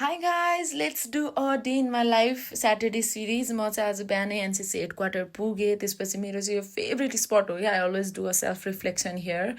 Hi guys, let's do a day in my life Saturday series. म चाहिँ आज बिहानै एनसीसी हेडक्वार्टर पुगेँ त्यसपछि मेरो चाहिँ यो फेभरेट स्पट हो क्या I always do a self reflection here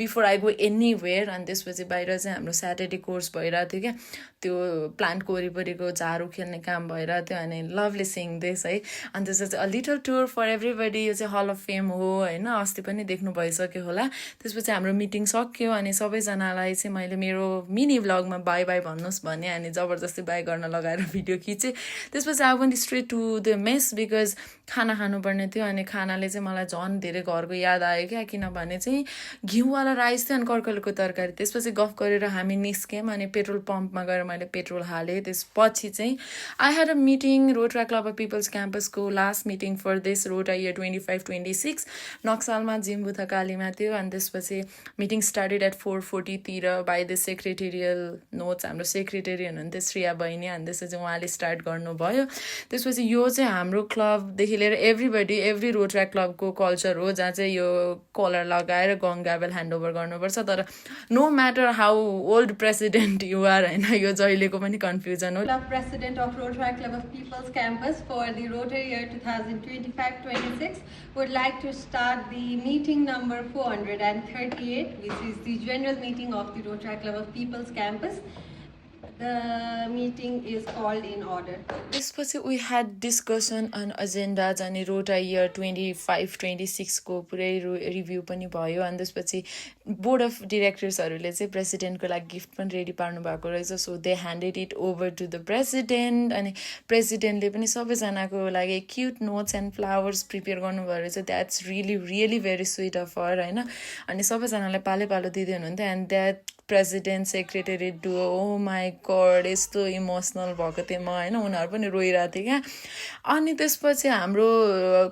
before I go anywhere अनि त्यसपछि बाहिर चाहिँ हाम्रो स्याटरडे कोर्स भइरहेको थियो क्या त्यो प्लान्टको वरिपरिको झारू खेल्ने काम भइरहेको थियो अनि लभली सिङ दिस है अनि त्यसपछि a little tour for everybody यो चाहिँ हल अफ फेम हो होइन अस्ति पनि देख्नु भइसक्यो होला त्यसपछि हाम्रो मिटिङ सक्यो अनि सबैजनालाई चाहिँ मैले मेरो मिनी भ्लगमा बाई बाई भन्नुहोस् भने अनि जबरजस्ती बाई गर्न लगाएर भिडियो खिचेँ त्यसपछि I went straight to the mess because खाना खानुपर्ने थियो अनि खानाले चाहिँ मलाई झन् धेरै घरको याद आयो क्या किनभने चाहिँ घिउवाला राइस थियो अनि कर्कलको तरकारी त्यसपछि गफ गरेर हामी निस्क्यौँ अनि पेट्रोल पम्पमा गएर मैले पेट्रोल हालेँ त्यसपछि चाहिँ I had a meeting Rotaract club of People's क्याम्पसको last meeting for this Rota year 25-26 नक्सालमा जिम्बुथकालीमा थियो अनि त्यसपछि meeting started at 4:40 by the secretarial notes हाम्रो सेक्रेटरी हुनुहुन्थ्यो श्रेया बहिनी अनि त्यसपछि उहाँले स्टार्ट गर्नुभयो त्यसपछि यो चाहिँ हाम्रो क्लबदेखि लिएर एभ्री रोटरा क्लबको कल्चर हो जहाँ चाहिँ यो कलर लगाएर गङ गाबेल ह्यान्डओभर गर्नुपर्छ तर no matter how old president you're होइन यो जहिलेको पनि कन्फ्युजन हो President of Rotary Club of People's Campus for the Rotary year 2025-26 would like to start the meeting number 438 which is the general meeting of the Rotary Club of People's Campus. The meeting is called in order. त्यसपछि we had discussion on agendas अनि रोटा year 25-26 को पुरै review पनि भयो अनि त्यसपछि board of डिरेक्टर्सहरूले चाहिँ प्रेसिडेन्टको लागि गिफ्ट पनि रेडी पार्नु भएको रहेछ so they handed it over to the president अनि प्रेसिडेन्टले पनि सबैजनाको लागि cute notes and flowers prepare गर्नुभएको रहेछ that's really very sweet of her होइन अनि सबैजनालाई पालो पालो दिँदै हुनुहुन्थ्यो and that president secretary duo oh my god यस्तो इमोसनल भएको थिएँ म होइन उनीहरू पनि रोइरहेको थियो क्या अनि त्यसपछि हाम्रो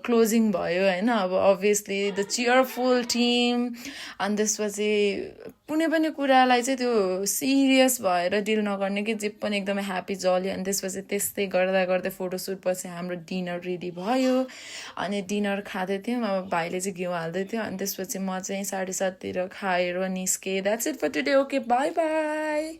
क्लोजिङ भयो होइन अब अभियसली द चियरफुल टिम अनि त्यसपछि कुनै पनि कुरालाई चाहिँ त्यो सिरियस भएर डिल नगर्ने कि जे पनि एकदमै ह्याप्पी जली अनि त्यसपछि त्यस्तै गर्दा गर्दै फोटोसुट पछि हाम्रो डिनर रेडी भयो अनि डिनर खाँदै थियौँ अब भाइले चाहिँ घिउ हाल्दै थियो अनि त्यसपछि म चाहिँ 7:30 खाएर निस्केँ that's it for today okay bye by